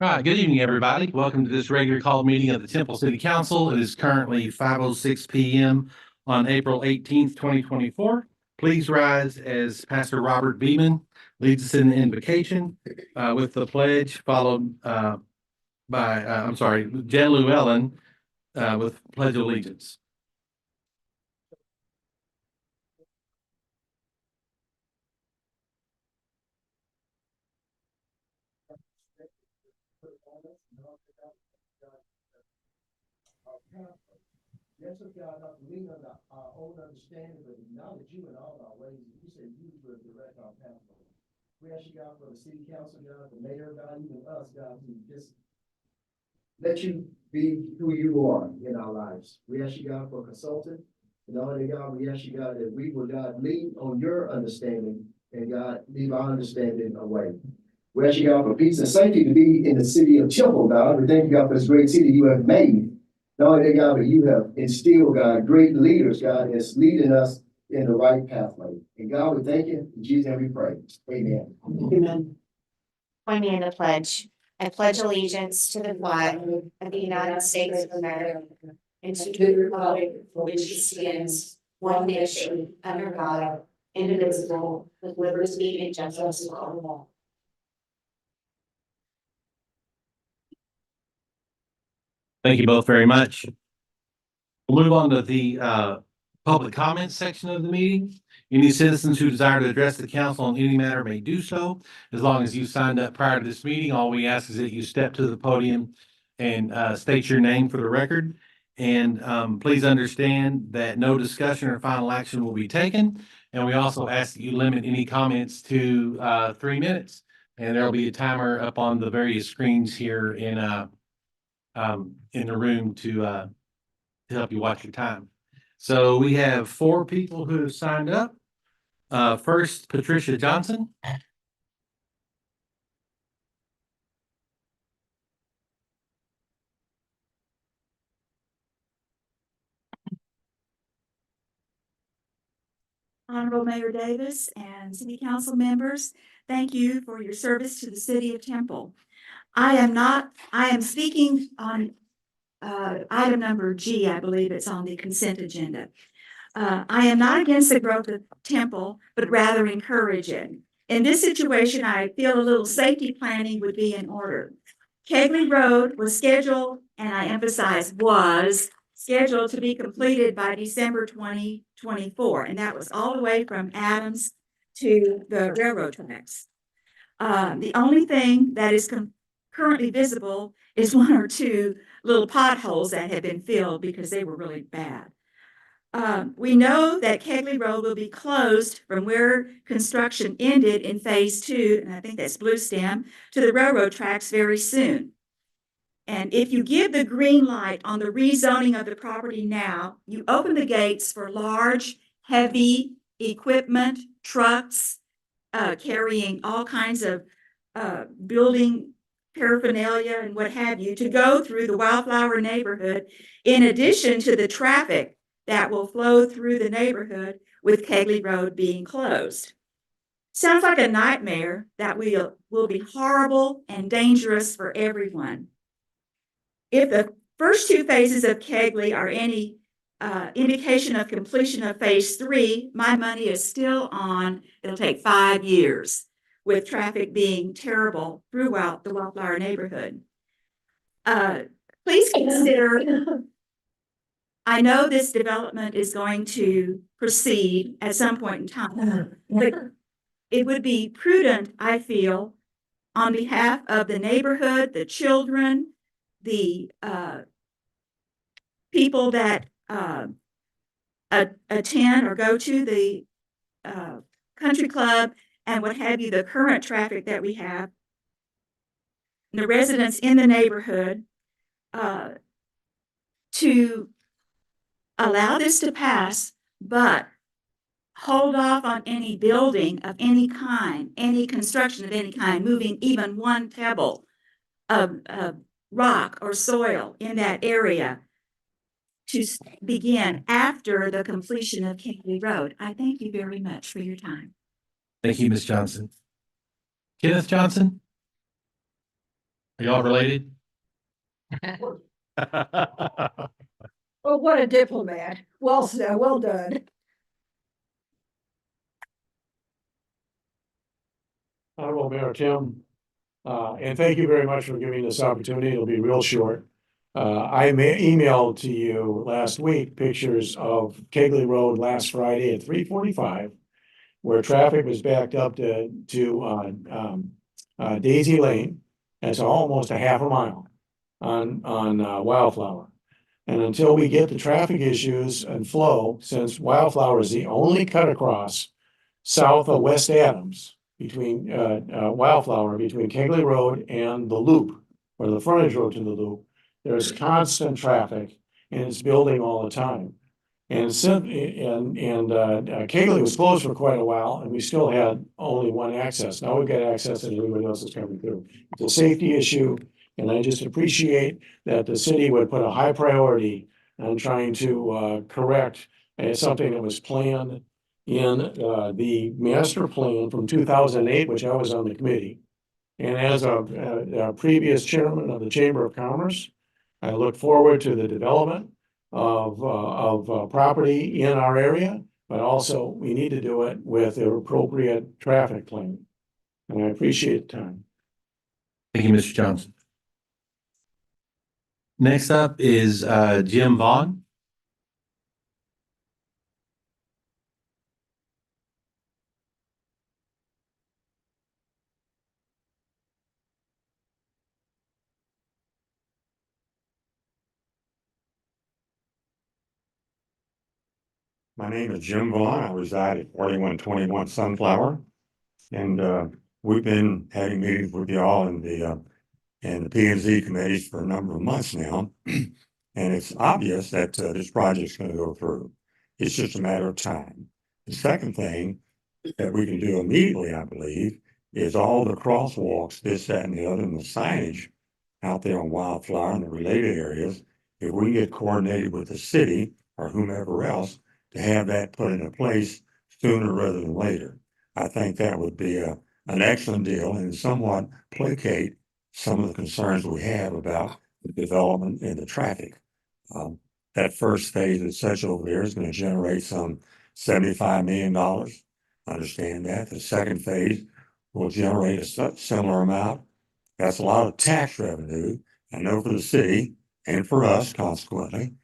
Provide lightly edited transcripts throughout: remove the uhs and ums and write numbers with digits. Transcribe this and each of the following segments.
All right, good evening, everybody. Welcome to this regular call meeting of the Temple City Council. It is currently 5:06 p.m. on April 18th, 2024. Please rise as Pastor Robert Beeman leads us in the invocation with the pledge, followed by, Jen Llewellyn with Pledge of Allegiance. Yes, of God, not to lean on our own understanding, but acknowledge you in all our ways. You say you will direct our path. We ask you, God, for the city council, God, the mayor, God, even us, God, to just let you be who you are in our lives. We ask you, God, for a consultant. And only God, we ask you, God, that we will, God, lean on your understanding and God, leave our understanding away. We ask you, God, for peace and safety to be in the city of Temple, God. We thank you, God, for this great city you have made. Not only that, God, but you have instilled, God, great leaders, God, that's leading us in the right pathway. And God, we thank you. In Jesus' name we pray. Amen. Amen. Join me in the pledge. I pledge allegiance to the flag of the United States of America and to the republic for which it stands, one nation, under God, indivisible, with liberty and justice for all. Thank you both very much. We'll move on to the public comments section of the meeting. Any citizens who desire to address the council on any matter may do so. As long as you signed up prior to this meeting, all we ask is that you step to the podium and state your name for the record. And please understand that no discussion or final action will be taken. And we also ask that you limit any comments to 3 minutes. And there'll be a timer up on the various screens here in the room to help you watch your time. So we have 4 people who have signed up. First, Patricia Johnson. Honorable Mayor Davis and City Council members, thank you for your service to the City of Temple. I am speaking on item number G, I believe it's on the consent agenda. I am not against the growth of Temple, but rather encourage it. In this situation, I feel a little safety planning would be in order. Kegley Road was scheduled, and I emphasize was scheduled to be completed by December 2024, and that was all the way from Adams to the railroad tracks. The only thing that is currently visible is 1 or 2 little potholes that have been filled because they were really bad. We know that Kegley Road will be closed from where construction ended in phase 2, and I think that's Blue Stem, to the railroad tracks very soon. And if you give the green light on the rezoning of the property now, you open the gates for large, heavy equipment, trucks, carrying all kinds of building paraphernalia and what have you to go through the Wildflower neighborhood, in addition to the traffic that will flow through the neighborhood with Kegley Road being closed. Sounds like a nightmare that will be horrible and dangerous for everyone. If the first 2 phases of Kegley are any indication of completion of phase 3, my money is still on. It'll take 5 years, with traffic being terrible throughout the Wildflower neighborhood. Please consider, I know this development is going to proceed at some point in time, but it would be prudent, I feel, on behalf of the neighborhood, the children, the people that attend or go to the country club and what have you, the current traffic that we have, the residents in the neighborhood, to allow this to pass, but hold off on any building of any kind, any construction of any kind, moving even 1 pebble of rock or soil in that area to begin after the completion of Kegley Road. I thank you very much for your time. Thank you, Ms. Johnson. Kenneth Johnson. Are y'all related? Oh, what a diplomat. Well said, well done. Honorable Mayor Tim, and thank you very much for giving this opportunity. It'll be real short. Emailed to you last week pictures of Kegley Road last Friday at 3:45, where traffic was backed up to Daisy Lane. That's almost a half a mile on Wildflower. And until we get the traffic issues and flow, since Wildflower is the only cut across south of West Adams between Wildflower, between Kegley Road and the Loop, or the frontage road to the Loop, there's constant traffic and it's building all the time. And Kegley was closed for quite a while, and we still had only one access. Now we've got access and everybody else is coming through. It's a safety issue, and I just appreciate that the city would put a high priority on trying to correct something that was planned in the master plan from 2008, which I was on the committee. And as a previous chairman of the Chamber of Commerce, I look forward to the development of property in our area, but also we need to do it with an appropriate traffic plan. And I appreciate the time. Thank you, Mr. Johnson. Next up is Jim Vaughn. My name is Jim Vaughn. I reside at 4121 Sunflower. And we've been having meetings with y'all and the P and Z committees for a number of months now. And it's obvious that this project's going to go through. It's just a matter of time. The second thing that we can do immediately, I believe, is all the crosswalks, this, that, and the other, and the signage out there on Wildflower and the related areas. If we can get coordinated with the city or whomever else to have that put into place sooner rather than later, I think that would be an excellent deal and somewhat placate some of the concerns we have about the development and the traffic. That first phase of such over there is going to generate some $75 million. Understand that. The second phase will generate a similar amount. That's a lot of tax revenue. I know for the city and for us, consequently,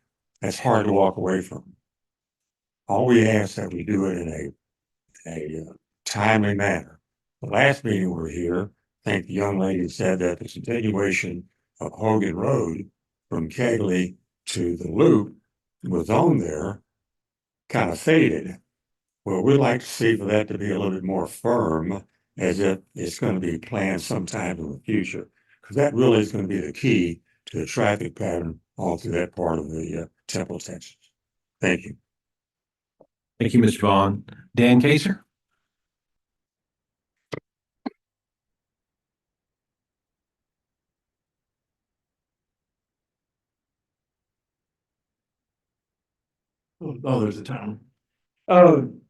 that's hard to walk away from. All we ask that we do it in a timely manner. The last meeting we were here, I think the young lady said that the continuation of Hogan Road from Kegley to the Loop was on there, kind of faded. Well, we'd like to see for that to be a little bit more firm, as if it's going to be planned sometime in the future, because that really is going to be the key to the traffic pattern all through that part of the Temple, Texas. Thank you. Thank you, Mr. Vaughn. Dan Kaser. Oh, there's a time. I'm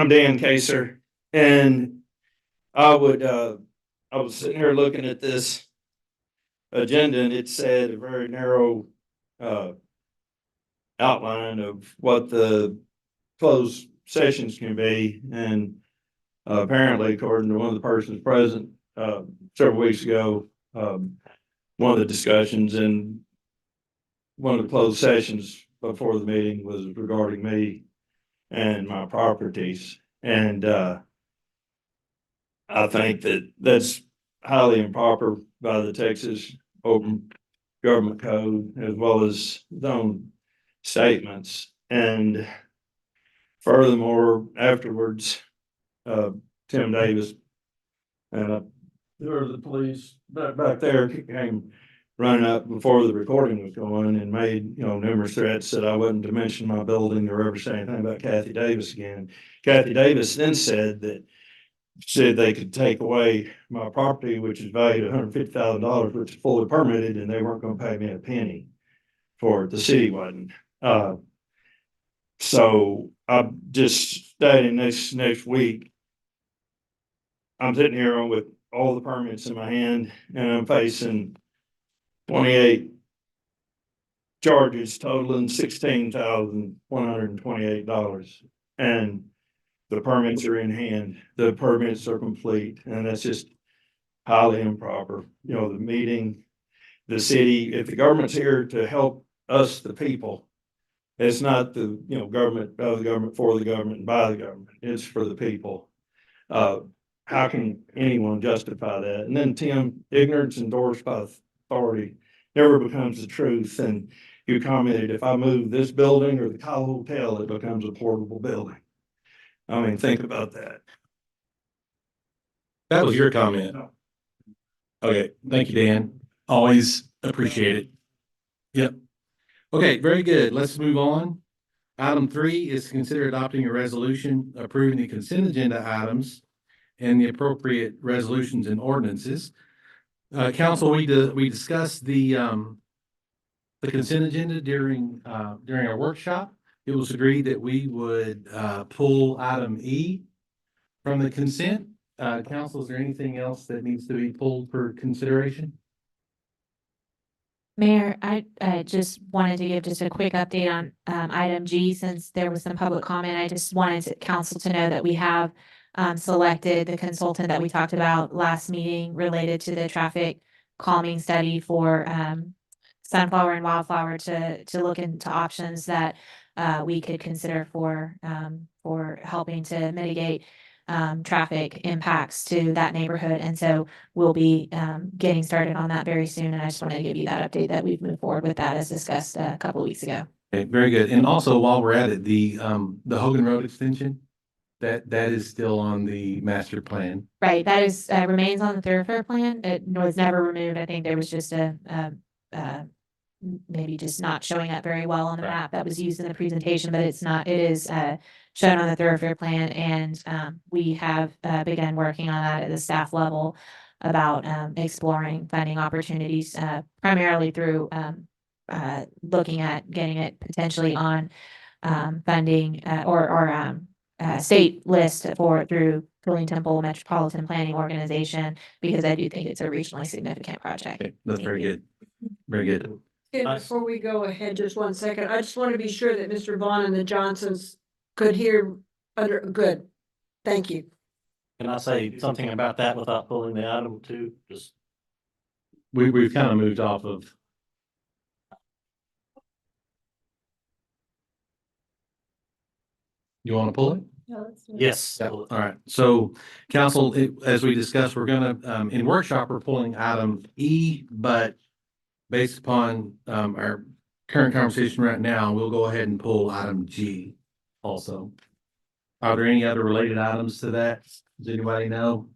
Dan Kaser, and I was sitting here looking at this agenda, and it said a very narrow outline of what the closed sessions can be, and apparently, according to one of the persons present several weeks ago, one of the discussions in one of the closed sessions before the meeting was regarding me and my properties. And I think that that's highly improper by the Texas Open Government Code, as well as zone statements. And furthermore, afterwards, Tim Davis and there was the police back there came running up before the recording was going and made, numerous threats that I wasn't to mention my building or ever say anything about Kathy Davis again. Kathy Davis then said they could take away my property, which is valued at $150,000, which is fully permitted, and they weren't going to pay me a penny for it. The city wasn't. So I just starting next week, I'm sitting here with all the permits in my hand and I'm facing 28 charges totaling $16,128. And the permits are in hand, the permits are complete, and that's just highly improper. You know, the meeting, the city, if the government's here to help us, the people, it's not the, you know, government, of the government, for the government, and by the government, it's for the people. How can anyone justify that? And then Tim, ignorance endorsed by authority never becomes the truth. And you commented, if I move this building or the Kyle Hotel, it becomes a portable building. I mean, think about that. That was your comment. Okay, thank you, Dan. Always appreciate it. Yep. Okay, very good. Let's move on. Item 3 is to consider adopting a resolution approving the consent agenda items and the appropriate resolutions and ordinances. Council, we discussed the consent agenda during our workshop. It was agreed that we would pull item E from the consent. Council, is there anything else that needs to be pulled for consideration? Mayor, I just wanted to give just a quick update on item G, since there was some public comment. I just wanted council to know that we have selected the consultant that we talked about last meeting related to the traffic calming study for Sunflower and Wildflower to look into options that we could consider for helping to mitigate traffic impacts to that neighborhood. And so we'll be getting started on that very soon. And I just wanted to give you that update that we've moved forward with that as discussed a couple of weeks ago. Okay, very good. And also, while we're at it, the Hogan Road extension, that is still on the master plan. Right, that is remains on the thoroughfare plan. It was never removed. I think there was just a maybe just not showing up very well on the map that was used in the presentation, but it's not. It is shown on the thoroughfare plan, and we have begun working on that at the staff level about exploring funding opportunities, primarily through looking at getting it potentially on funding or state list through Killeen Temple Metropolitan Planning Organization, because I do think it's a regionally significant project. Okay, that's very good. Very good. And before we go ahead, just 1 second, I just want to be sure that Mr. Vaughn and the Johnsons could hear good. Thank you. Can I say something about that without pulling the item too? Just We've kind of moved off of. You want to pull it? yes. Yeah, all right. So council, as we discussed, we're gonna, in workshop, we're pulling item E, but based upon, our current conversation right now, we'll go ahead and pull item G also. Are there any other related items to that? Does anybody know?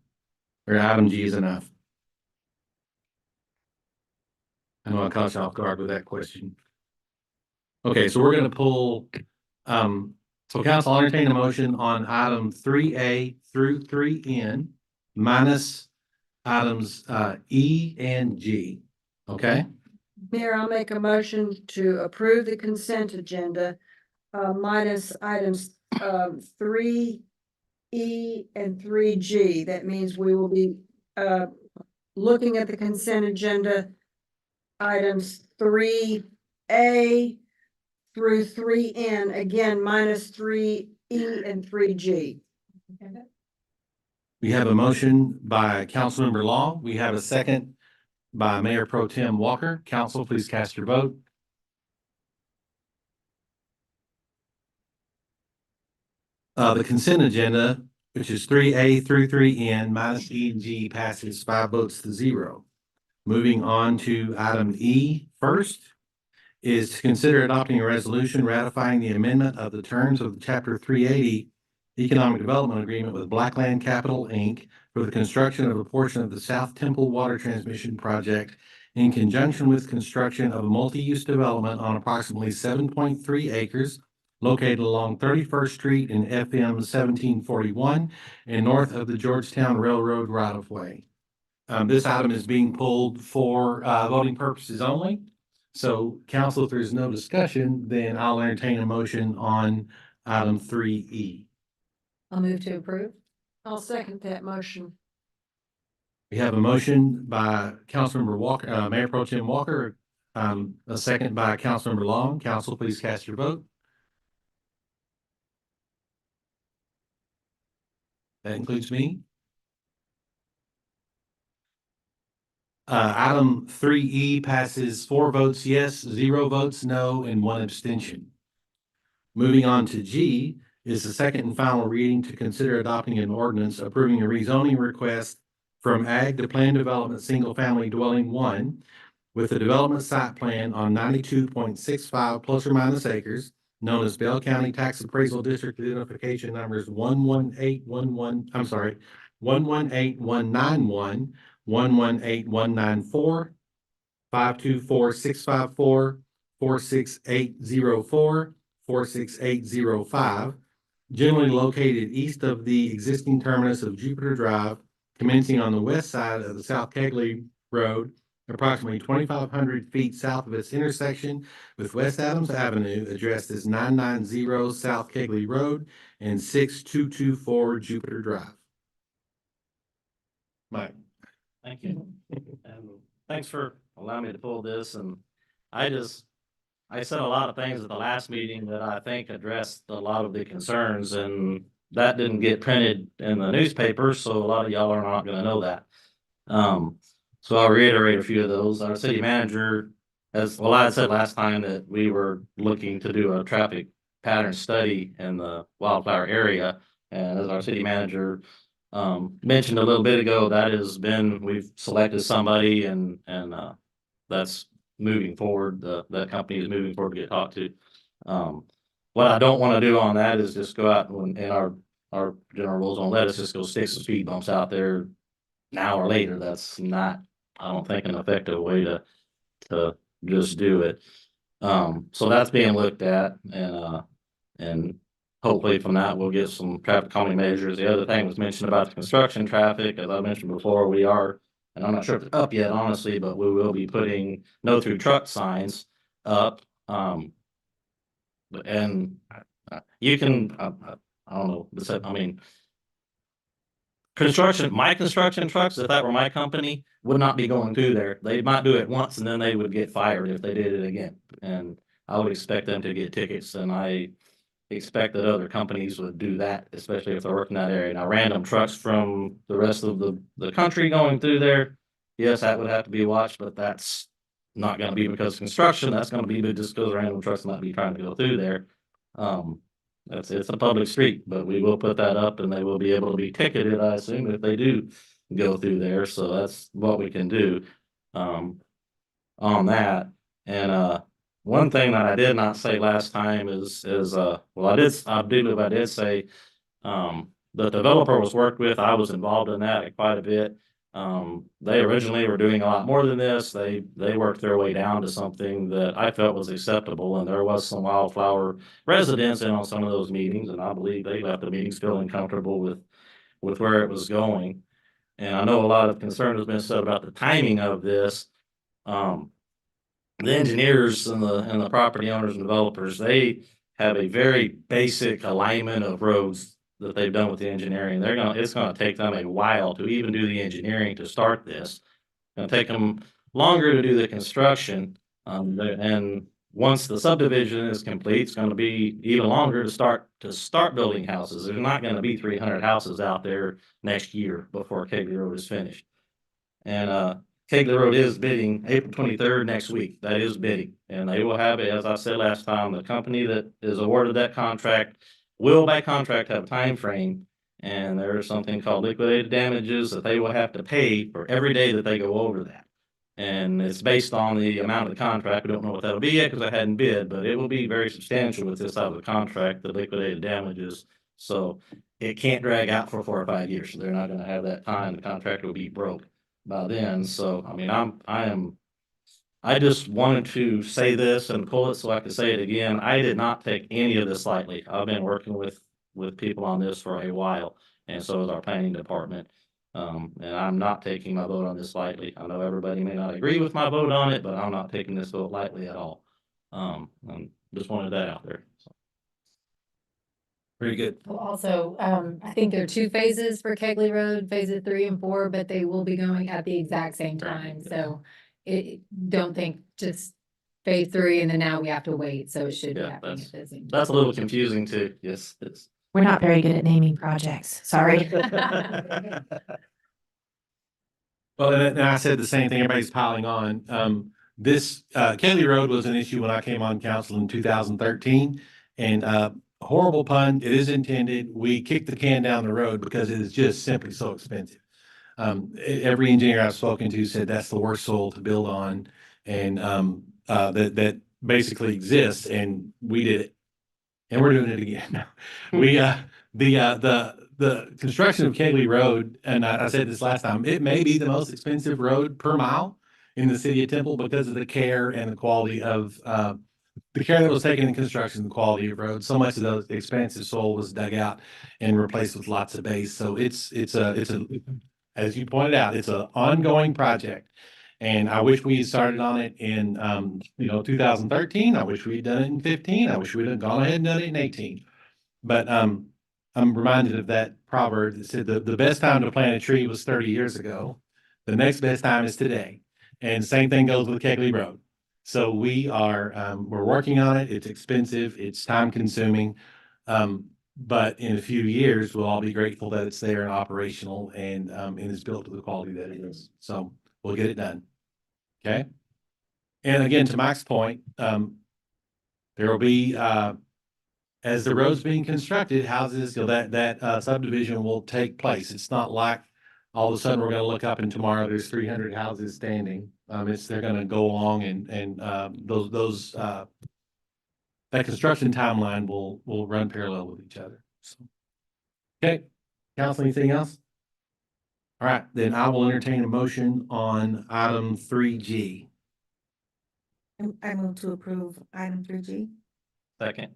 Or item G is enough? I know I caught you off guard with that question. Okay, so we're gonna pull, so council, I'll entertain a motion on item 3A through 3N minus items E and G. Okay, Mayor, I'll make a motion to approve the consent agenda minus items 3E and 3G. That means we will be looking at the consent agenda items 3A through 3N, again, minus 3E and 3G. we have a motion by Councilmember Long. We have a second by Mayor Pro Tem Walker. Council, please cast your vote. The consent agenda, which is 3A through 3N minus E and G, passes 5 votes to 0. Moving on to item E first is to consider adopting a resolution ratifying the amendment of the terms of the Chapter 380 Economic Development Agreement with Blackland Capital, Inc. for the construction of a portion of the South Temple Water Transmission Project in conjunction with construction of a multi-use development on approximately 7.3 acres located along 31st Street in FM 1741 and north of the Georgetown Railroad right-of-way. This item is being pulled for voting purposes only. So council, if there's no discussion, then I'll entertain a motion on item 3E. I'll move to approve. I'll second that motion. We have a motion by Councilmember Walker, Mayor Pro Tem Walker, a second by Councilmember Long. Council, please cast your vote. That includes me. Item 3E passes 4 votes yes, 0 votes no, and 1 abstention. Moving on to G is the second and final reading to consider adopting an ordinance approving a rezoning request from Ag to Plan Development Single Family Dwelling 1 with a development site plan on 92.65 plus or minus acres, known as Bell County Tax Appraisal District Identification Numbers 118191, 118191, 118194, 524654, 46804, 46805, generally located east of the existing terminus of Jupiter Drive, commencing on the west side of the South Kegley Road, approximately 2,500 feet south of its intersection with West Adams Avenue, addressed as 990 South Kegley Road and 6224 Jupiter Drive. Mike. Thank you. And thanks for allowing me to pull this, and I said a lot of things at the last meeting that I think addressed a lot of the concerns, and that didn't get printed in the newspaper, so a lot of y'all are not gonna know that. So I'll reiterate a few of those. Our city manager, I had said last time that we were looking to do a traffic pattern study in the Wildflower area, and as our city manager mentioned a little bit ago, we've selected somebody and that's moving forward. That company is moving forward to get talked to. What I don't want to do on that is just go out and our general rules don't let us just go stick some speed bumps out there now or later. That's not, I don't think, an effective way to just do it. So that's being looked at, and hopefully from that, we'll get some traffic calming measures. The other thing was mentioned about the construction traffic. As I mentioned before, we are, and I'm not sure if it's up yet, honestly, but we will be putting no through truck signs up. And you can, I don't know, I mean, my construction trucks, if that were my company, would not be going through there. They might do it once and then they would get fired if they did it again. And I would expect them to get tickets, and I expect that other companies would do that, especially if they're working that area. Now, random trucks from the rest of the country going through there, yes, that would have to be watched, but that's not gonna be because of construction. That's gonna be just because random trucks might be trying to go through there. It's a public street, but we will put that up and they will be able to be ticketed, I assume, if they do go through there. So that's what we can do on that. And one thing that I did not say last time is well, I did say the developer was worked with. I was involved in that quite a bit. They originally were doing a lot more than this. They worked their way down to something that I felt was acceptable, and there was some Wildflower residents in on some of those meetings, and I believe they left the meetings feeling comfortable with where it was going. And I know a lot of concern has been said about the timing of this. The engineers and the property owners and developers, they have a very basic alignment of roads that they've done with the engineering. It's gonna take them a while to even do the engineering to start this. It's gonna take them longer to do the construction. And once the subdivision is complete, it's gonna be even longer to start building houses. There's not gonna be 300 houses out there next year before Kegley Road is finished. And Kegley Road is bidding April 23rd next week. That is bidding. And they will have it, as I said last time, the company that is awarded that contract will by contract have a time frame, and there's something called liquidated damages that they will have to pay for every day that they go over that. And it's based on the amount of the contract. We don't know what that'll be yet because I hadn't bid, but it will be very substantial with this out of the contract, the liquidated damages. So it can't drag out for 4 or 5 years. So they're not gonna have that time. The contract will be broke by then. So, I mean, I just wanted to say this and pull it so I could say it again. I did not take any of this lightly. I've been working with people on this for a while, and so is our planning department. And I'm not taking my vote on this lightly. I know everybody may not agree with my vote on it, but I'm not taking this vote lightly at all. And just wanted that out there. So. Very good. Also, I think there are two phases for Kegley Road, phases 3 and 4, but they will be going at the exact same time. So don't think just phase 3 and then now we have to wait. So it should be Yeah, happening at the same time. That's a little confusing too. Yes, it's. We're not very good at naming projects. Sorry. Well, and I said the same thing, everybody's piling on. This, Kelly Road was an issue when I came on council in 2013. And, horrible pun, it is intended. We kicked the can down the road because it is just simply so expensive. Every engineer I've spoken to said that's the worst soil to build on. And, that basically exists, and we did it. And we're doing it again. We, the construction of Kegley Road, and I said this last time, it may be the most expensive road per mile in the city of Temple because of the care and the quality of, the care that was taken in construction, the quality of roads. So much of the expansive soil was dug out and replaced with lots of base. So it's a, as you pointed out, it's an ongoing project. And I wish we had started on it in, 2013. I wish we'd done it in 15. I wish we'd have gone ahead and done it in 18. But, I'm reminded of that proverb that said the best time to plant a tree was 30 years ago. The next best time is today. And same thing goes with Kegley Road. So we're working on it. It's expensive. It's time consuming. But in a few years, we'll all be grateful that it's there and operational and is built to the quality that it is. So we'll get it done. Okay. And again, to Mike's point, there will be, as the road's being constructed, houses, that subdivision will take place. It's not like all of a sudden we're gonna look up and tomorrow there's 300 houses standing. They're gonna go along and that construction timeline will run parallel with each other. So, okay, council, anything else? All right, then I will entertain a motion on item 3G. I move to approve item 3G. Second.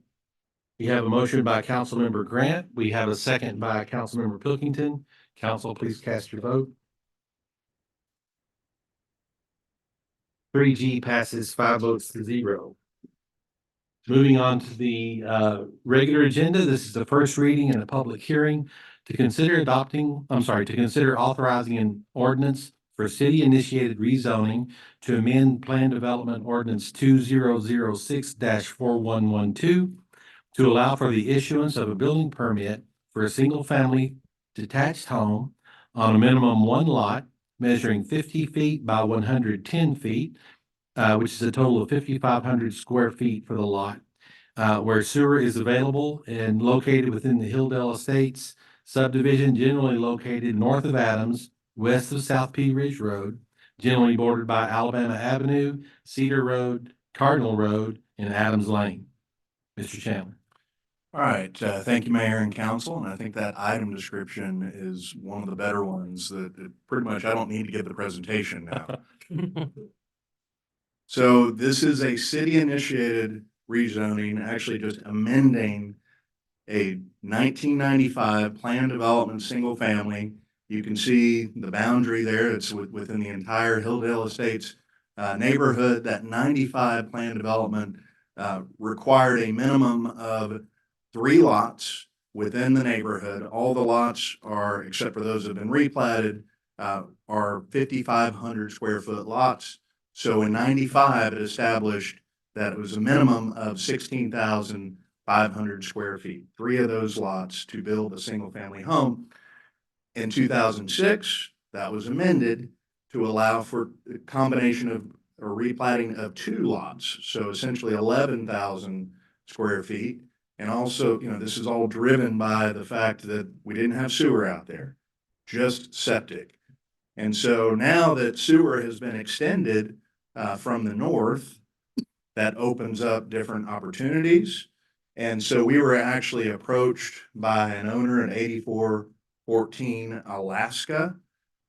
We have a motion by Councilmember Grant. We have a second by Councilmember Pilkington. Council, please cast your vote. 3G passes 5 votes to 0. Moving on to the regular agenda, this is the first reading and a public hearing to consider authorizing an ordinance for city-initiated rezoning to amend Plan Development Ordinance 2006-4112 to allow for the issuance of a building permit for a single-family detached home on a minimum one lot measuring 50 feet by 110 feet, which is a total of 5,500 square feet for the lot, where sewer is available and located within the Hilldale Estates subdivision, generally located north of Adams, west of South Pea Ridge Road, generally bordered by Alabama Avenue, Cedar Road, Cardinal Road, and Adams Lane. Mr. Chandler. All right, thank you, Mayor and Council, and I think that item description is one of the better ones that pretty much I don't need to give the presentation now. So this is a city-initiated rezoning, actually just amending a 1995 planned development single family. You can see the boundary there. It's within the entire Hilldale Estates neighborhood. That 95 planned development required a minimum of 3 lots within the neighborhood. All the lots are, except for those that have been replatted, are 5,500 square foot lots. So in 95, it established that it was a minimum of 16,500 square feet, 3 of those lots to build a single family home. In 2006, that was amended to allow for a combination of a replatting of 2 lots. So essentially 11,000 square feet. And also, this is all driven by the fact that we didn't have sewer out there, just septic. And so now that sewer has been extended from the north, that opens up different opportunities. And so we were actually approached by an owner at 8414 Alaska,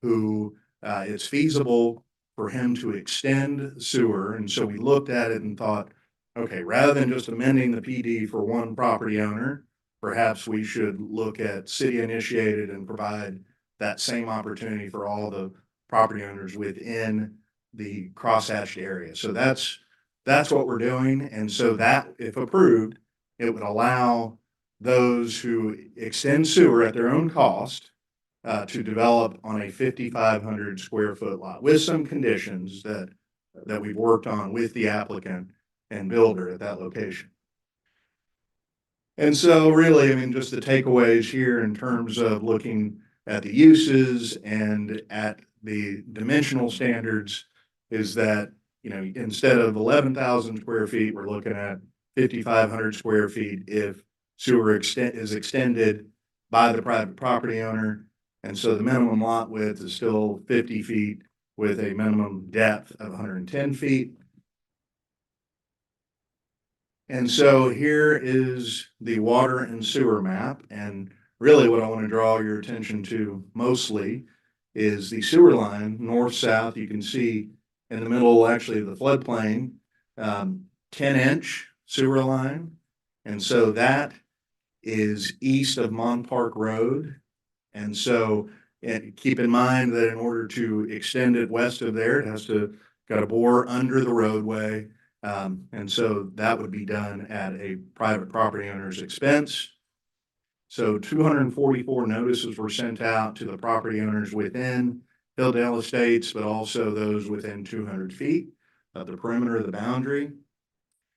who it's feasible for him to extend sewer. And so we looked at it and thought, okay, rather than just amending the PD for one property owner, perhaps we should look at city initiated and provide that same opportunity for all the property owners within the crosshatched area. So that's what we're doing. And so that, if approved, it would allow those who extend sewer at their own cost to develop on a 5,500 square foot lot with some conditions that we've worked on with the applicant and builder at that location. And so really, I mean, just the takeaways here in terms of looking at the uses and at the dimensional standards is that, you know, instead of 11,000 square feet, we're looking at 5,500 square feet if sewer is extended by the private property owner. And so the minimum lot width is still 50 feet with a minimum depth of 110 feet. And so here is the water and sewer map. And really what I want to draw your attention to mostly is the sewer line, north-south. You can see in the middle, actually, the floodplain, 10-inch sewer line. And so that is east of Mon Park Road. And so keep in mind that in order to extend it west of there, it has to got to bore under the roadway. And so that would be done at a private property owner's expense. So 244 notices were sent out to the property owners within Hilldale Estates, but also those within 200 feet of the perimeter of the boundary.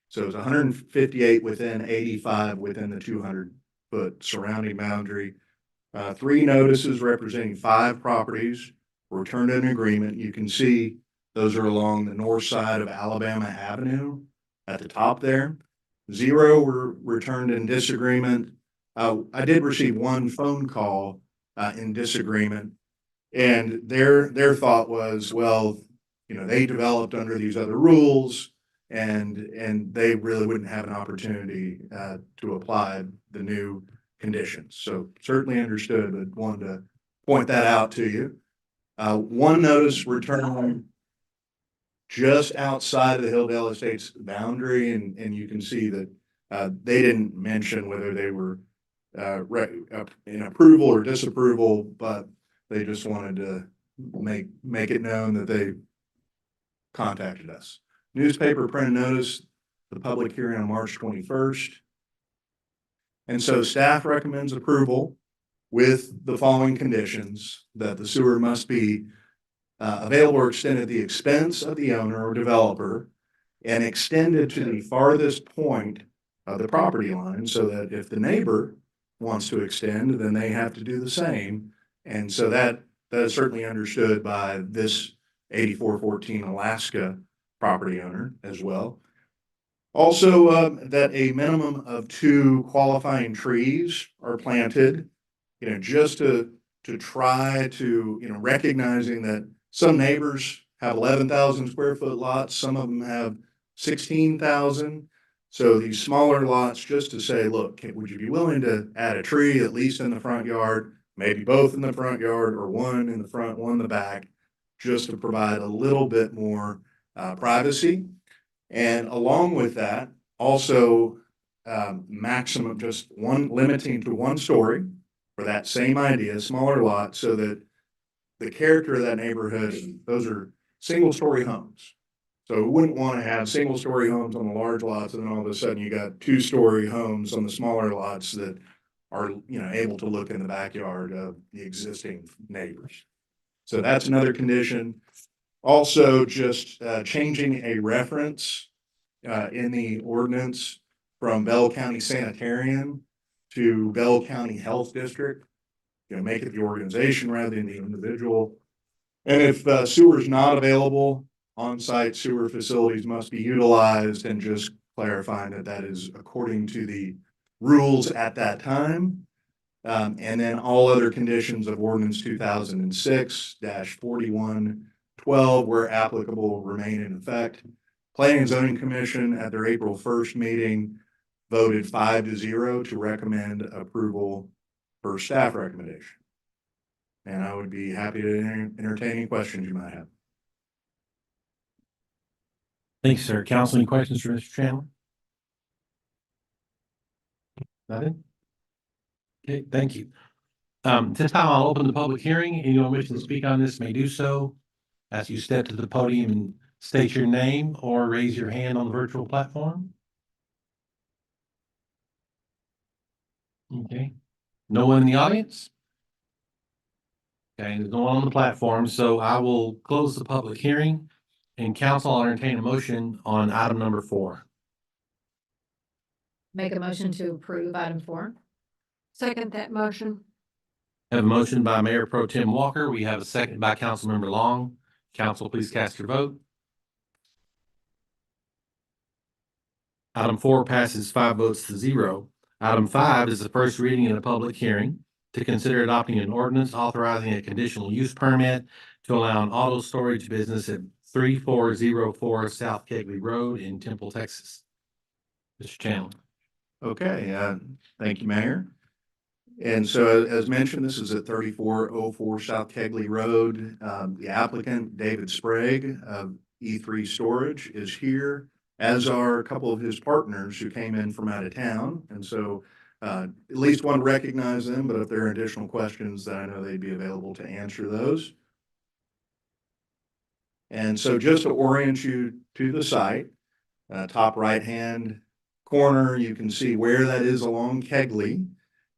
So it's 158 within, 85 within the 200-foot surrounding boundary. 3 notices representing 5 properties were turned in agreement. You can see those are along the north side of Alabama Avenue at the top there. 0 were returned in disagreement. I did receive 1 phone call in disagreement, and their thought was, well, you know, they developed under these other rules, and they really wouldn't have an opportunity to apply the new conditions. So certainly understood, but wanted to point that out to you. 1 notice returned just outside of the Hilldale Estates boundary, and you can see that they didn't mention whether they were in approval or disapproval, but they just wanted to make it known that they contacted us. Newspaper printed notice, the public hearing on March 21st. And so staff recommends approval with the following conditions: that the sewer must be available or extended at the expense of the owner or developer and extended to the farthest point of the property line, so that if the neighbor wants to extend, then they have to do the same. And so that is certainly understood by this 8414 Alaska property owner as well. Also, that a minimum of 2 qualifying trees are planted, you know, just to try to, you know, recognizing that some neighbors have 11,000 square foot lots, some of them have 16,000. So these smaller lots, just to say, look, would you be willing to add a tree at least in the front yard, maybe both in the front yard, or 1 in the front, 1 in the back, just to provide a little bit more privacy. And along with that, also maximum just 1, limiting to 1 story for that same idea, smaller lot, so that the character of that neighborhood, those are single story homes. So we wouldn't want to have single story homes on the large lots, and then all of a sudden you got 2-story homes on the smaller lots that are, you know, able to look in the backyard of the existing neighbors. So that's another condition. Also, just changing a reference in the ordinance from Bell County Sanitarian to Bell County Health District. You know, make it the organization rather than the individual. And if sewer is not available, on-site sewer facilities must be utilized, and just clarifying that that is according to the rules at that time. And then all other conditions of ordinance 2006-4112 where applicable remain in effect. Planning and Zoning Commission at their April 1st meeting voted 5-0 to recommend approval per staff recommendation. And I would be happy to entertain any questions you might have. Thanks, sir. Council, any questions for Mr. Chandler? Nothing? Okay, thank you. This time I'll open the public hearing. Anyone wishing to speak on this may do so as you step to the podium and state your name or raise your hand on the virtual platform. Okay. No one in the audience? Okay, there's no one on the platform, so I will close the public hearing and council will entertain a motion on item number 4. Make a motion to approve item 4. Second that motion. Have a motion by Mayor Pro Tem Walker. We have a second by Councilmember Long. Council, please cast your vote. Item 4 passes 5 votes to 0. Item 5 is the first reading in a public hearing to consider adopting an ordinance authorizing a conditional use permit to allow an auto storage business at 3404 South Kegley Road in Temple, Texas. Mr. Chandler. Okay, thank you, Mayor. And so as mentioned, this is at 3404 South Kegley Road. The applicant, David Sprague of E3 Storage, is here, as are a couple of his partners who came in from out of town. And so at least want to recognize them, but if there are additional questions, then I know they'd be available to answer those. And so just to orient you to the site, top right-hand corner, you can see where that is along Kegley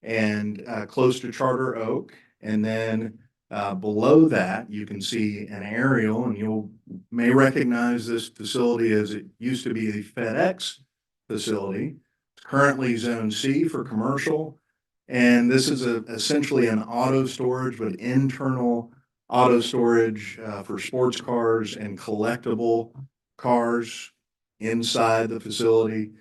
and close to Charter Oak. And then below that, you can see an aerial, and you may recognize this facility as it used to be the FedEx facility. It's currently Zone C for commercial. And this is essentially an auto storage, but internal auto storage for sports cars and collectible cars inside the facility.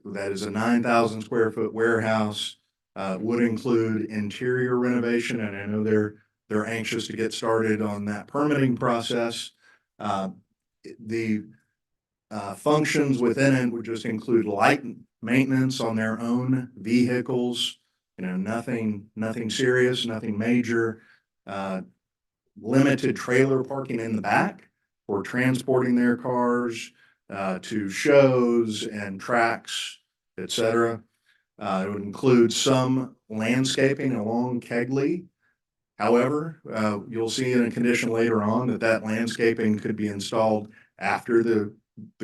That is a 9,000 square foot warehouse. Would include interior renovation, and I know they're anxious to get started on that permitting process. The functions within it would just include light maintenance on their own vehicles. You know, nothing serious, nothing major. Limited trailer parking in the back for transporting their cars to shows and tracks, etc. It would include some landscaping along Kegley. However, you'll see in a condition later on that landscaping could be installed after the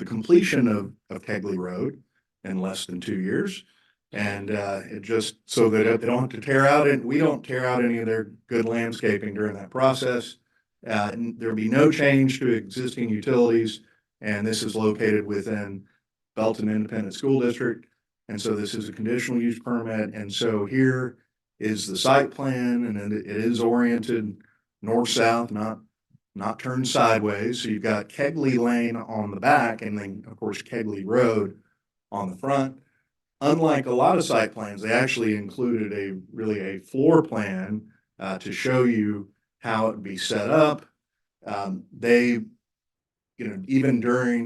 completion of Kegley Road in less than 2 years. And it just so that they don't have to tear out, and we don't tear out any of their good landscaping during that process. There'll be no change to existing utilities, and this is located within Belton Independent School District. And so this is a conditional use permit. And so here is the site plan, and it is oriented north-south, not turned sideways. So you've got Kegley Lane on the back, and then of course Kegley Road on the front. Unlike a lot of site plans, they actually included a floor plan to show you how it would be set up. They, even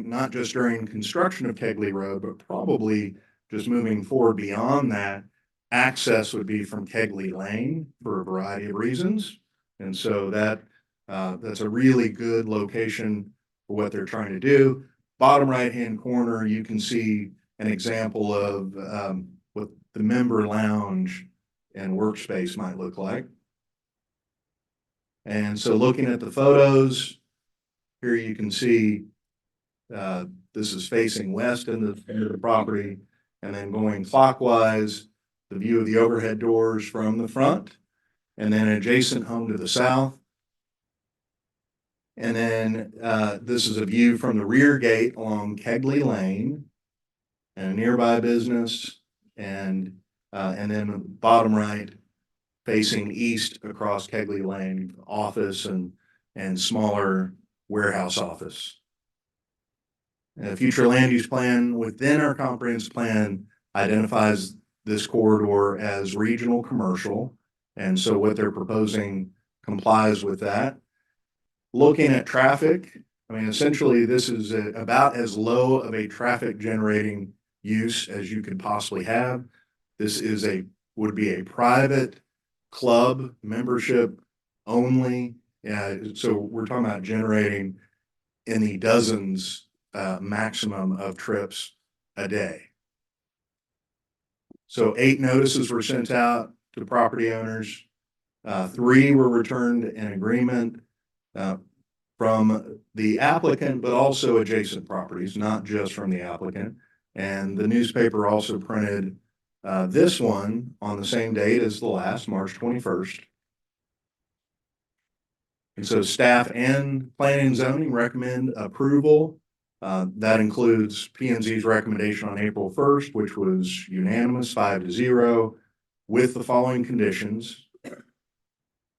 not just during construction of Kegley Road, but probably just moving forward beyond that, access would be from Kegley Lane for a variety of reasons. And so that's a really good location for what they're trying to do. Bottom right-hand corner, you can see an example of what the member lounge and workspace might look like. And so looking at the photos, here you can see this is facing west into the property. And then going clockwise, the view of the overhead doors from the front, and then adjacent home to the south. And then this is a view from the rear gate along Kegley Lane and a nearby business, and then bottom right facing east across Kegley Lane, office and smaller warehouse office. A future land use plan within our comprehensive plan identifies this corridor as regional commercial. And so what they're proposing complies with that. Looking at traffic, I mean, essentially this is about as low of a traffic generating use as you could possibly have. This would be a private club membership only. So we're talking about generating in the dozens maximum of trips a day. So 8 notices were sent out to property owners. 3 were returned in agreement from the applicant, but also adjacent properties, not just from the applicant. And the newspaper also printed This one on the same date as the last, March 21st. And so staff and planning and zoning recommend approval. That includes P and Z's recommendation on April 1st, which was unanimous, 5-0, with the following conditions.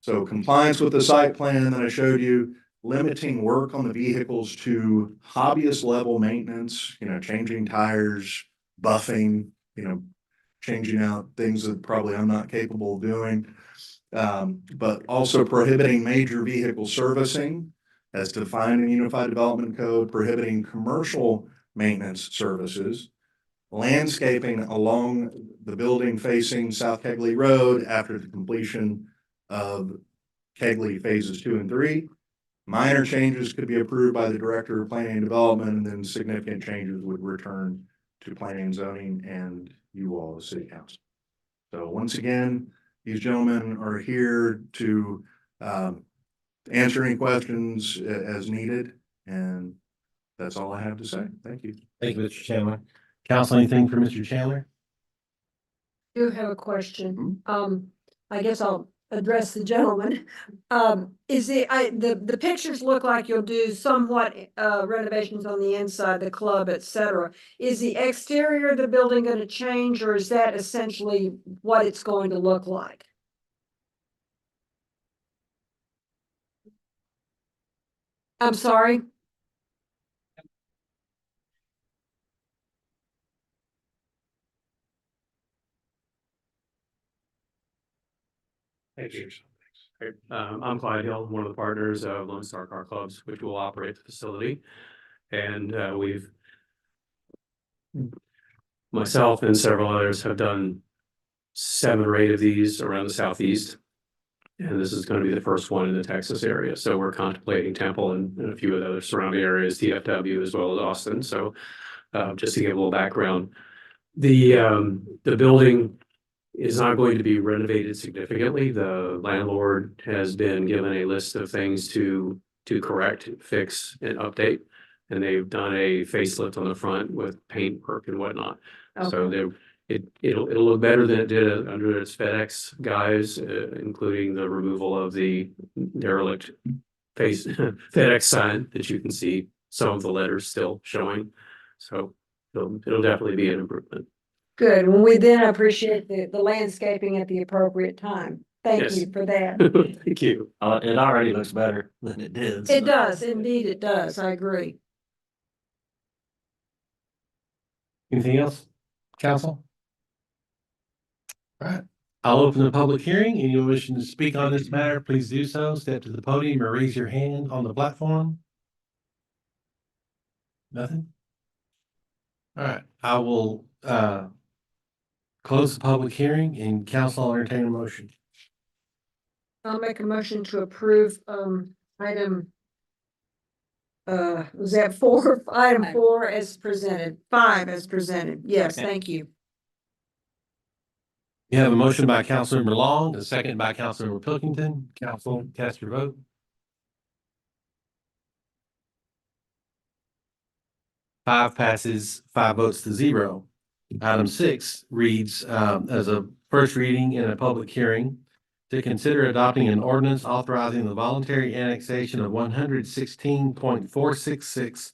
So compliance with the site plan that I showed you, limiting work on the vehicles to hobbyist level maintenance, changing tires, buffing, changing out things that probably I'm not capable of doing. But also prohibiting major vehicle servicing as defined in the Unified Development Code, prohibiting commercial maintenance services, landscaping along the building facing South Kegley Road after the completion of Kegley phases 2 and 3. Minor changes could be approved by the Director of Planning and Development, and then significant changes would return to Planning and Zoning and you all, the City Council. So once again, these gentlemen are here to answer any questions as needed, and that's all I have to say. Thank you. Thank you, Mr. Chandler. Council, anything for Mr. Chandler? I do have a question. I guess I'll address the gentleman. The pictures look like you'll do somewhat renovations on the inside, the club, et cetera. Is the exterior of the building going to change, or is that essentially what it's going to look like? I'm sorry? I'm Clyde Hill, one of the partners of Lone Star Car Clubs, which will operate the facility. And myself and several others have done 7 or 8 of these around the Southeast. And this is going to be the first one in the Texas area. So we're contemplating Temple and a few of the other surrounding areas, DFW as well as Austin. So just to give a little background, the building is not going to be renovated significantly. The landlord has been given a list of things to correct, fix, and update. And they've done a facelift on the front with paint work and whatnot. Okay. So it'll look better than it did under its FedEx guys, including the removal of the derelict face FedEx sign that you can see some of the letters still showing. So it'll definitely be an improvement. Good. Well, we then appreciate the landscaping at the appropriate time. Thank Yes. you for that. Thank you. It already looks better than it did. It does, indeed it does. I agree. Anything else, council? All right, I'll open the public hearing. Anyone wishing to speak on this matter, please do so. Step to the podium or raise your hand on the platform. Nothing? All right, I will close the public hearing and council will entertain a motion. I'll make a motion to approve item was that 4? Item 4 as presented, 5 as presented. Yes, thank you. You have a motion by Councilmember Long, a second by Councilmember Pilkington. Council, cast your vote. 5 passes, 5 votes to 0. Item 6 reads as a first reading in a public hearing to consider adopting an ordinance authorizing the voluntary annexation of 116.466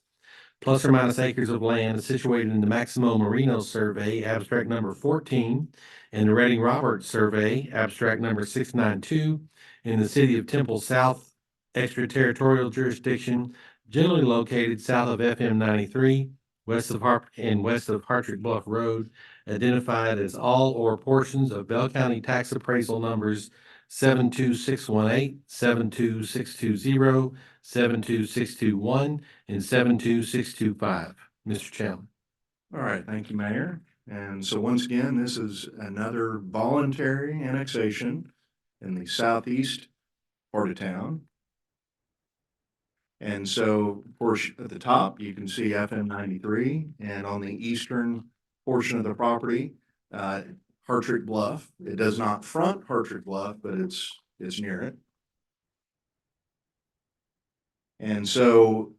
plus or minus acres of land situated in the Maximo Marino Survey, abstract number 14, and the Redding Roberts Survey, abstract number 692, in the city of Temple South extraterritorial jurisdiction, generally located south of FM 93, west of Hartrick Bluff Road, identified as all or portions of Bell County tax appraisal numbers 72618, 72620, 72621, and 72625. Mr. Chandler. All right, thank you, Mayor. And so once again, this is another voluntary annexation in the southeast part of town. And so, of course, at the top, you can see FM 93, and on the eastern portion of the property, Hartrick Bluff. It does not front Hartrick Bluff, but it's near it. And so,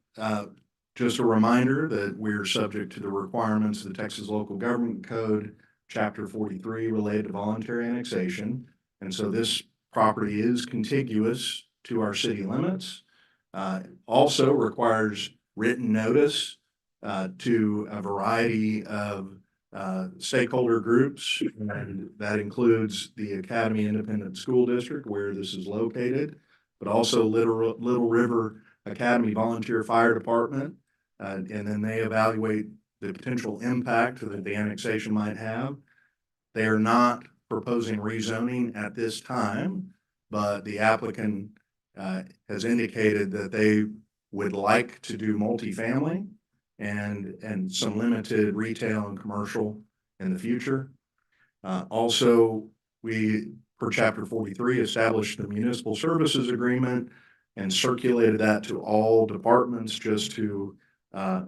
just a reminder that we're subject to the requirements of the Texas Local Government Code chapter 43 related to voluntary annexation. And so this property is contiguous to our city limits. Also requires written notice to a variety of stakeholder groups, and that includes the Academy Independent School District where this is located, but also Little River Academy Volunteer Fire Department. And then they evaluate the potential impact that the annexation might have. They are not proposing rezoning at this time, but the applicant has indicated that they would like to do multifamily and some limited retail and commercial in the future. Also, we, per chapter 43, established the municipal services agreement and circulated that to all departments just to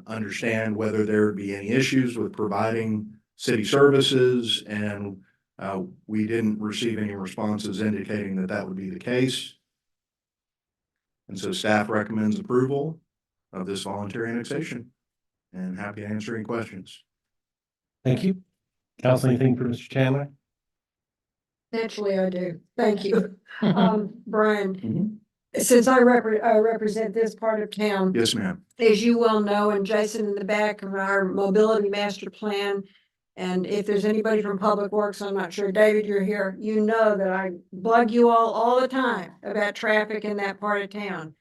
understand whether there would be any issues with providing city services. And we didn't receive any responses indicating that that would be the case. And so staff recommends approval of this voluntary annexation, and happy to answer any questions. Thank you. Council, anything for Mr. Chandler? Naturally, I do. Thank you. Brian, Mhm. since I represent this part of town, Yes, ma'am. as you well know, and Jason in the back of our mobility master plan. And if there's anybody from Public Works, I'm not sure, David, you're here, you know that I bug you all the time about traffic in that part of town.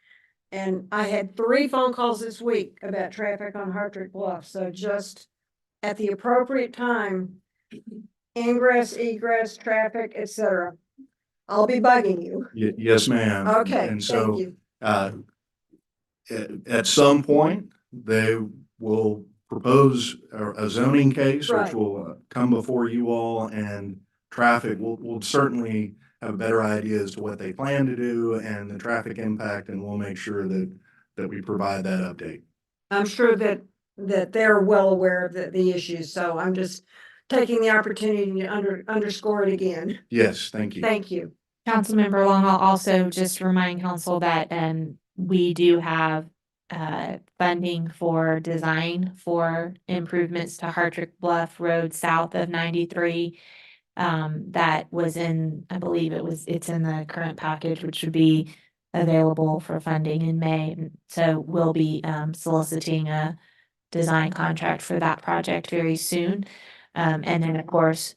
And I had 3 phone calls this week about traffic on Hartrick Bluff, so just at the appropriate time, ingress, egress, traffic, etc. I'll be bugging you. Yes, ma'am. Okay, And thank so, you. at some point, they will propose a zoning case, which Right. will come before you all, and traffic will certainly have a better idea as to what they plan to do and the traffic impact, and we'll make sure that we provide that update. I'm sure that they're well aware of the issues, so I'm just taking the opportunity to underscore it again. Yes, thank you. Thank you. Councilmember Long, I'll also just remind council that we do have funding for design for improvements to Hartrick Bluff Road south of 93. That was in, I believe it's in the current package, which would be available for funding in May. And so we'll be soliciting a design contract for that project very soon. And then, of course,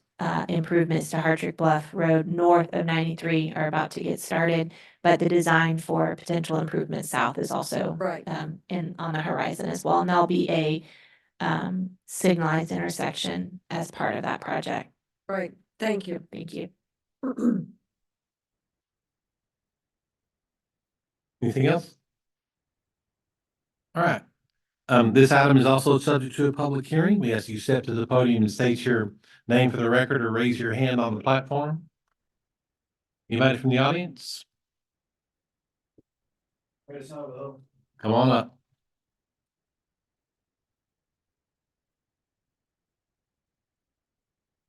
improvements to Hartrick Bluff Road north of 93 are about to get started, but the design for potential improvements south is also Right. on the horizon as well. And there'll be a signalized intersection as part of that project. Right. Thank you. Thank you. Anything else? All right. This item is also subject to a public hearing. We ask you step to the podium and state your name for the record, or raise your hand on the platform. Anybody from the audience? Come on up.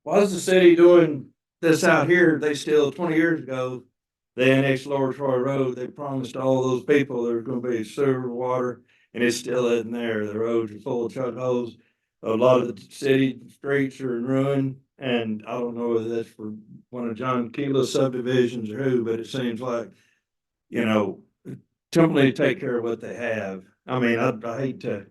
Why is the city doing this out here? They still, 20 years ago, they annexed Lower Troy Road. They promised all those people there's gonna be sewer, water, and it still isn't there. The roads are full of chuck holes. A lot of the city streets are in ruin, and I don't know whether that's for one of John Keela's subdivisions or who, but it seems like, Temple need to take care of what they have. I mean, I hate to,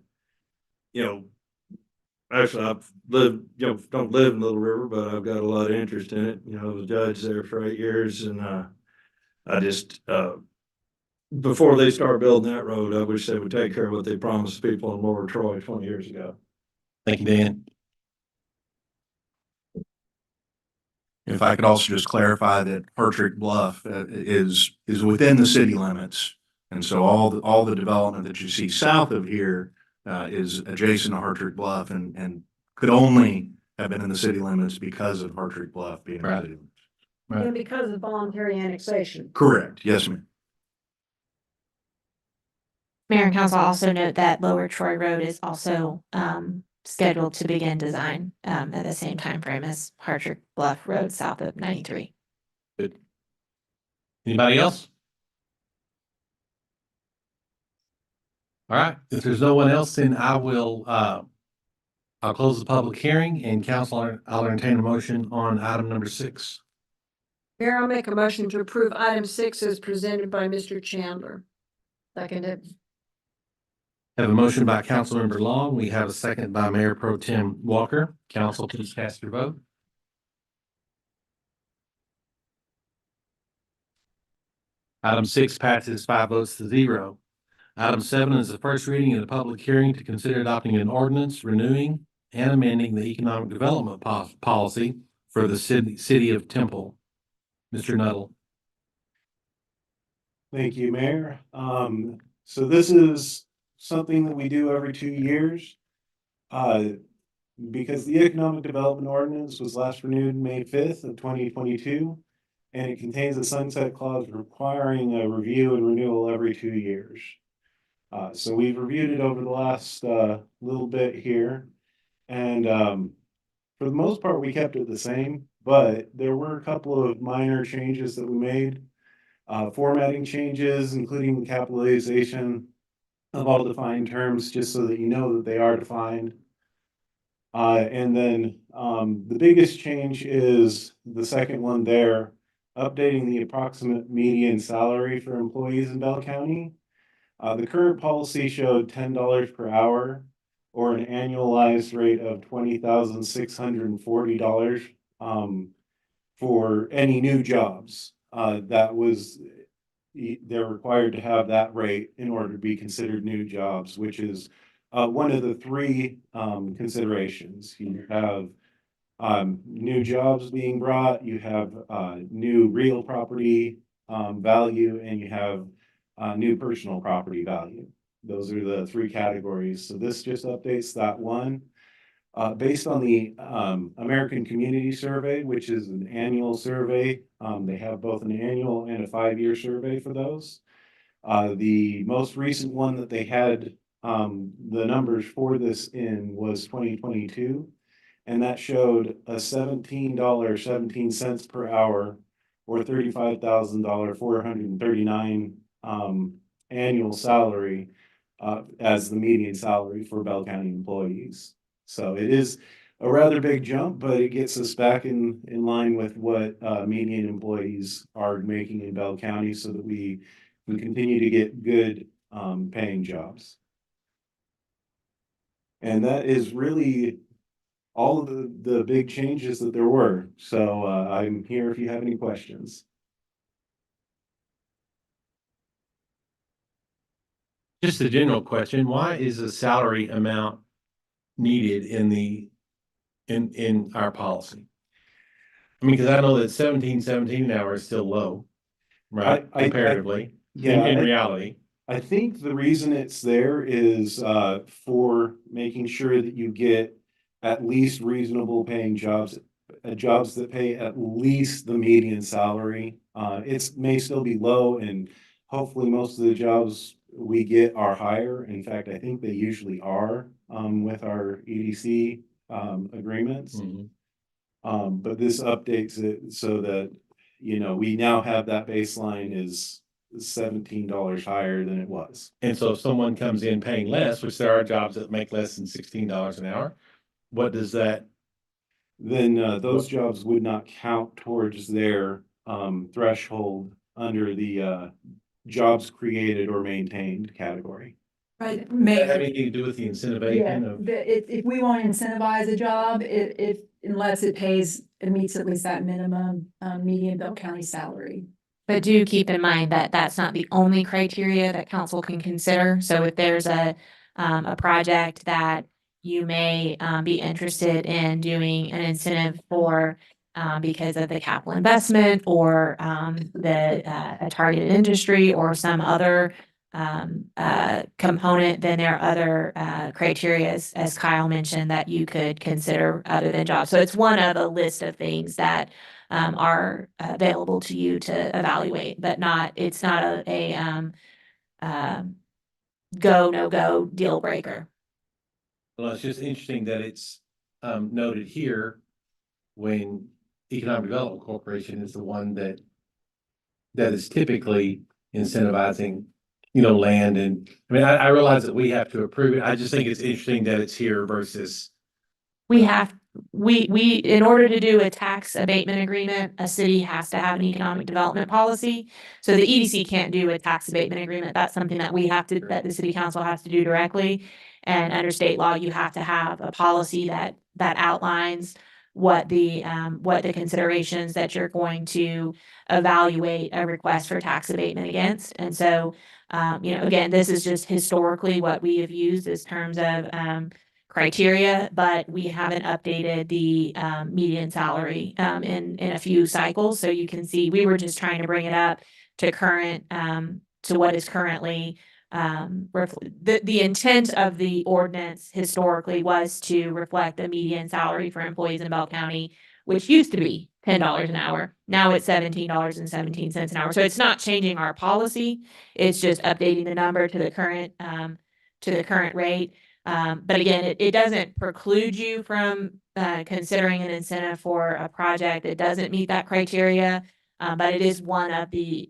actually, I've lived, don't live in Little River, but I've got a lot of interest in it. I was a judge there for 8 years, and I just, before they start building that road, I wish they would take care of what they promised people in Lower Troy 20 years ago. Thank you, Dan. If I could also just clarify that Hartrick Bluff is within the city limits. And so all the development that you see south of here is adjacent to Hartrick Bluff and could only have been in the city limits because of Hartrick Bluff being in the Right. city limits. Right. And because of voluntary annexation. Correct. Yes, ma'am. Mayor and council also note that Lower Troy Road is also scheduled to begin design at the same time frame as Hartrick Bluff Road south of 93. Anybody else? All right, if there's no one else, then I will I'll close the public hearing and council, I'll entertain a motion on item number 6. Mayor, I'll make a motion to approve item 6 as presented by Mr. Chandler. Seconded. Have a motion by Councilmember Long. We have a second by Mayor Pro Tem Walker. Council, please cast your vote. Item 6 passes 5 votes to 0. Item 7 is the first reading of the public hearing to consider adopting an ordinance renewing and amending the economic development policy for the city of Temple. Mr. Nuttall. Thank you, Mayor. So this is something that we do every 2 years. Because the Economic Development Ordinance was last renewed May 5th of 2022. And it contains a sunset clause requiring a review and renewal every 2 years. So we've reviewed it over the last little bit here. And for the most part, we kept it the same, but there were a couple of minor changes that we made. Formatting changes, including capitalization of all defined terms, just so that you know that they are defined. And then the biggest change is the second one there, updating the approximate median salary for employees in Bell County. The current policy showed $10 per hour or an annualized rate of $20,640 for any new jobs. They're required to have that rate in order to be considered new jobs, which is one of the 3 considerations. You have new jobs being brought, you have new real property value, and you have new personal property value. Those are the 3 categories. So this just updates that one. Based on the American Community Survey, which is an annual survey, they have both an annual and a 5-year survey for those. The most recent one that they had the numbers for this in was 2022, and that showed a $17.17 per hour or $35,439 annual salary as the median salary for Bell County employees. So it is a rather big jump, but it gets us back in line with what median employees are making in Bell County, so that we continue to get good paying jobs. And that is really all of the big changes that there were. So I'm here if you have any questions. Just a general question, why is the salary amount needed in our policy? I mean, because I know that 17 an hour is still low, right, comparatively, in reality. I think the reason it's there is for making sure that you get at least reasonable paying jobs, jobs that pay at least the median salary. It may still be low, and hopefully most of the jobs we get are higher. In fact, I think they usually are with our EDC agreements. But this updates it so that, you know, we now have that baseline is $17 higher than it was. And so if someone comes in paying less, which there are jobs that make less than $16 an hour, what does that? Then those jobs would not count towards their threshold under the jobs created or maintained category. Right, Does that have anything to do with the incentivization of? if we want to incentivize a job, unless it pays, it meets at least that minimum median Bell County salary. But do keep in mind that that's not the only criteria that council can consider. So if there's a project that you may be interested in doing an incentive for because of the capital investment or a targeted industry or some other component, then there are other criteria, as Kyle mentioned, that you could consider other than jobs. So it's one of a list of things that are available to you to evaluate, but it's not a go, no go deal breaker. Well, it's just interesting that it's noted here when Economic Development Corporation is the one that is typically incentivizing, you know, land. And I mean, I realize that we have to approve it. I just think it's interesting that it's here versus in order to do a tax abatement agreement, a city has to have an economic development policy. So the EDC can't do a tax abatement agreement. That's something that that the city council has to do directly. And under state law, you have to have a policy that outlines what the considerations that you're going to evaluate a request for tax abatement against. And so, again, this is just historically what we have used as terms of, criteria, but we haven't updated the median salary in a few cycles. So you can see we were just trying to bring it up to current to what is currently the intent of the ordinance historically was to reflect the median salary for employees in Bell County, which used to be $10 an hour. Now it's $17.17 an hour. So it's not changing our policy. It's just updating the number to the current rate. But again, it doesn't preclude you from considering an incentive for a project that doesn't meet that criteria. But it is one of the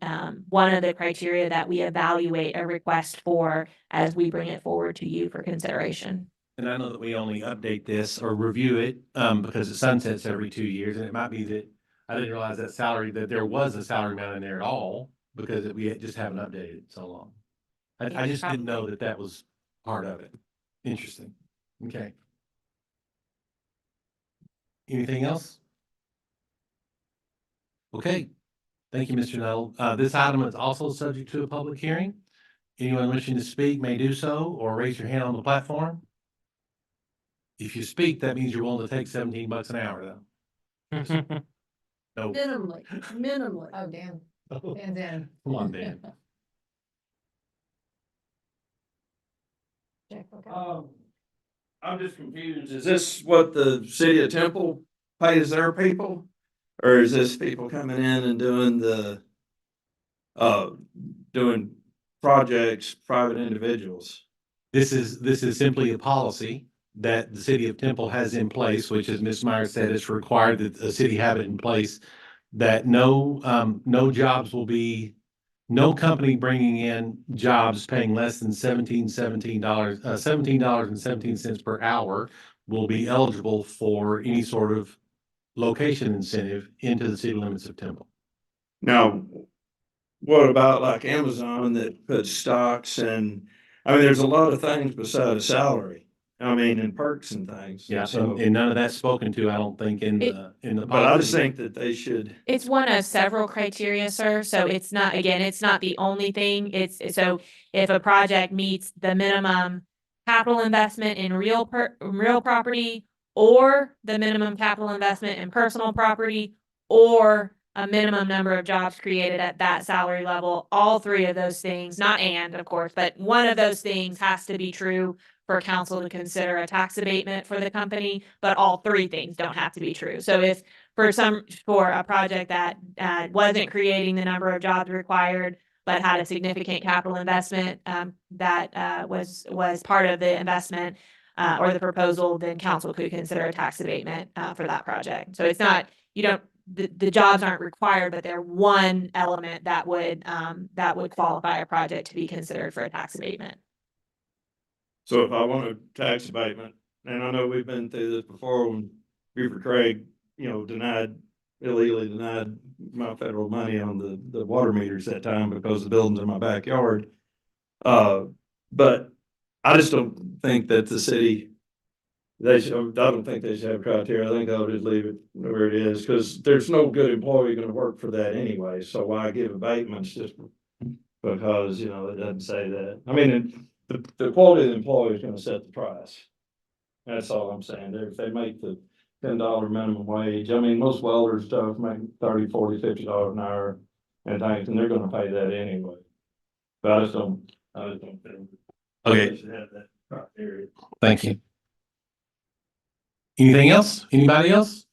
criteria that we evaluate a request for as we bring it forward to you for consideration. And I know that we only update this or review it because it sunsets every 2 years, and it might be that I didn't realize that there was a salary amount in there at all because we just haven't updated it so long. I just didn't know that was part of it. Interesting. Okay. Anything else? Okay. Thank you, Mr. Nuttall. This item is also subject to a public hearing. Anyone wishing to speak may do so or raise your hand on the platform. If you speak, that means you're willing to take $17 an hour, though. No. Minimally. Oh, damn. And then. Come on, Dan. I'm just confused. Is this what the city of Temple pays their people? Or is this people coming in and doing projects, private individuals? This is simply a policy that the city of Temple has in place, which, as Ms. Myers said, it's required that the city have it in place, that no company bringing in jobs paying less than $17.17 per hour will be eligible for any sort of location incentive into the city limits of Temple. Now, what about like Amazon that puts stocks and, there's a lot of things beside a salary. And perks and things. Yeah, So, and none of that's spoken to, I don't think, in the but I just policy. think that they should. It's one of several criteria, sir. So it's not the only thing. So if a project meets the minimum capital investment in real property, or the minimum capital investment in personal property, or a minimum number of jobs created at that salary level, all three of those things, not and, of course, but one of those things has to be true for council to consider a tax abatement for the company, but all three things don't have to be true. So if for a project that wasn't creating the number of jobs required, but had a significant capital investment that was part of the investment or the proposal, then council could consider a tax abatement for that project. So it's not, the jobs aren't required, but they're one element that would qualify a project to be considered for a tax abatement. So if I want a tax abatement, and I know we've been through this before when Beaver Craig, illegally denied my federal money on the water meters that time because the building's in my backyard. But I just don't think that the city, I don't think they should have criteria. I think I'll just leave it where it is, because there's no good employee gonna work for that anyway. So why give abatements just because, it doesn't say that. The quality of the employee is gonna set the price. That's all I'm saying. If they make the $10 minimum wage, most welders stuff make $30, $40, $50 an hour and things, and they're gonna pay that anyway. But I just don't think. Okay. They should have that criteria. Thank you. Anything else? Anybody else?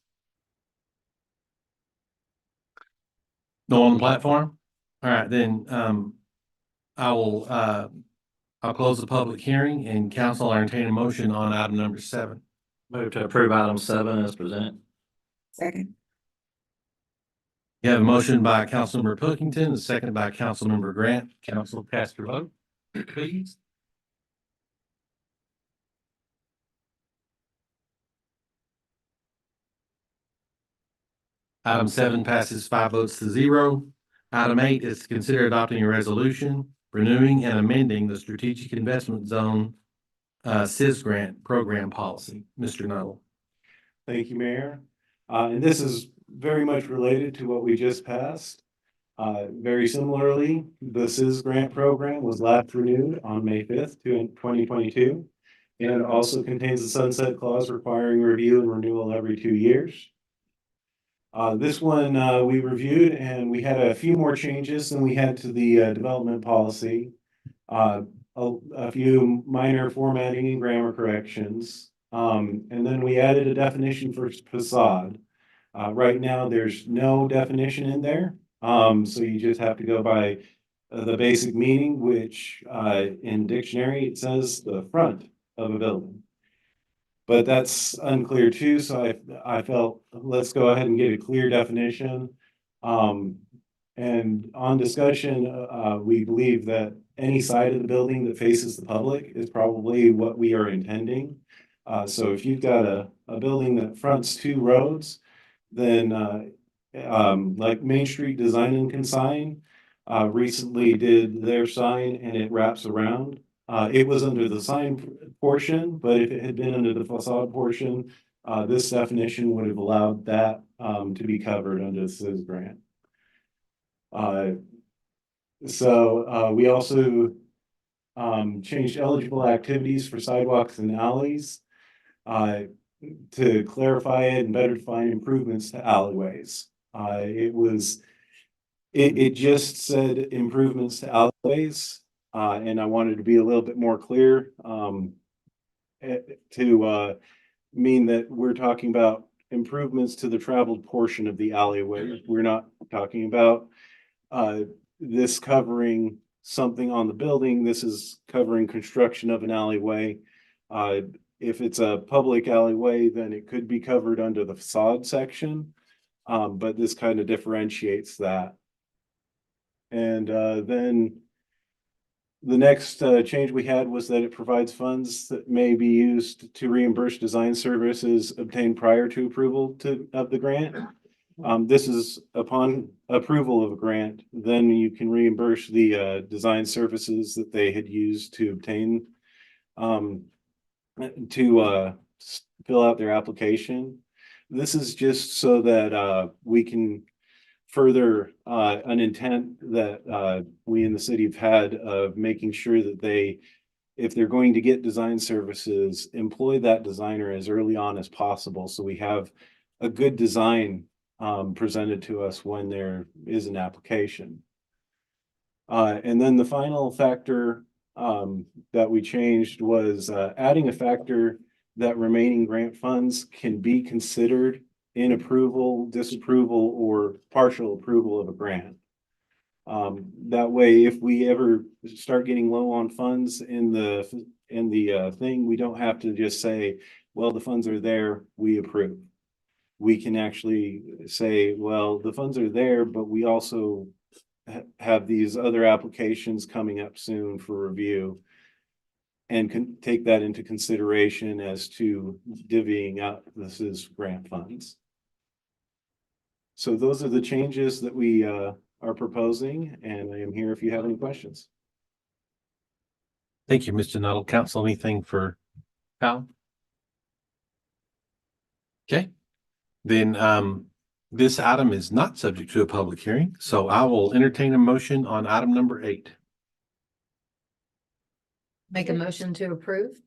No on the platform? All right, then, I'll close the public hearing and council entertain a motion on item number 7. Move to approve item 7 as presented. Second. You have a motion by Councilmember Pilkington, a second by Councilmember Grant. Council, cast your vote, please. Item 7 passes 5 votes to 0. Item 8 is to consider adopting a resolution renewing and amending the Strategic Investment Zone SIS grant program policy. Mr. Nuttall. Thank you, Mayor. And this is very much related to what we just passed. Very similarly, the SIS grant program was last renewed on May 5th, 2022. And it also contains a sunset clause requiring review and renewal every 2 years. This one we reviewed and we had a few more changes than we had to the development policy. A few minor formatting and grammar corrections. And then we added a definition for facade. Right now, there's no definition in there. So you just have to go by the basic meaning, which in dictionary, it says the front of a building. But that's unclear too, so I felt, let's go ahead and get a clear definition. And on discussion, we believe that any side of the building that faces the public is probably what we are intending. So if you've got a building that fronts 2 roads, then like Main Street Design and Consign recently did their sign and it wraps around. It was under the sign portion, but if it had been under the facade portion, this definition would have allowed that to be covered under the SIS grant. So we also changed eligible activities for sidewalks and alleys to clarify it and better define improvements to alleyways. It just said improvements to alleyways. And I wanted to be a little bit more clear to mean that we're talking about improvements to the traveled portion of the alleyway. We're not talking about this covering something on the building. This is covering construction of an alleyway. If it's a public alleyway, then it could be covered under the facade section. But this kind of differentiates that. And then the next change we had was that it provides funds that may be used to reimburse design services obtained prior to approval of the grant. This is upon approval of a grant, then you can reimburse the design services that they had used to obtain to fill out their application. This is just so that we can further an intent that we in the city have had of making sure that if they're going to get design services, employ that designer as early on as possible. So we have a good design presented to us when there is an application. And then the final factor that we changed was adding a factor that remaining grant funds can be considered in approval, disapproval, or partial approval of a grant. That way, if we ever start getting low on funds in the thing, we don't have to just say, well, the funds are there, we approve. We can actually say, well, the funds are there, but we also have these other applications coming up soon for review, and can take that into consideration as to divvying up this is grant funds. So those are the changes that we are proposing, and I am here if you have any questions. Thank you, Mr. Nuttall. Council, anything for Kyle? Okay, then this item is not subject to a public hearing, so I will entertain a motion on item number 8. Make a motion to approve.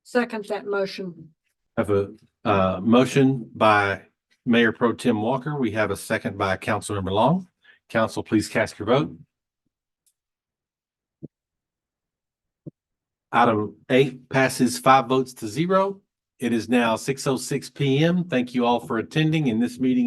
Second that motion. I have a motion by Mayor Pro Tem Walker. We have a second by Councilmember Long. Council, please cast your vote. Item 8 passes 5 votes to 0. It is now 6:06 p.m. Thank you all for attending, and this meeting